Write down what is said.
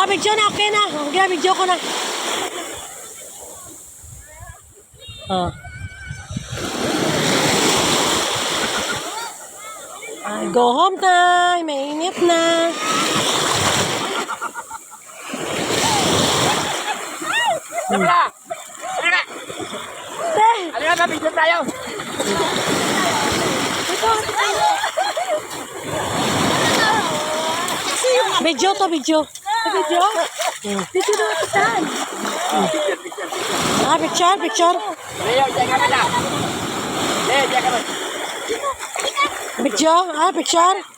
Video na, okay na. Okay, video ko na. Oh. Ay, go home na. Mainit na. Wala! Halika! Halika na, video tayo! Video to, video. Video? Video na kapitan. Ah, picture, picture. Leo, diyan kami na! Leo, diyan kami! Video, ah, picture.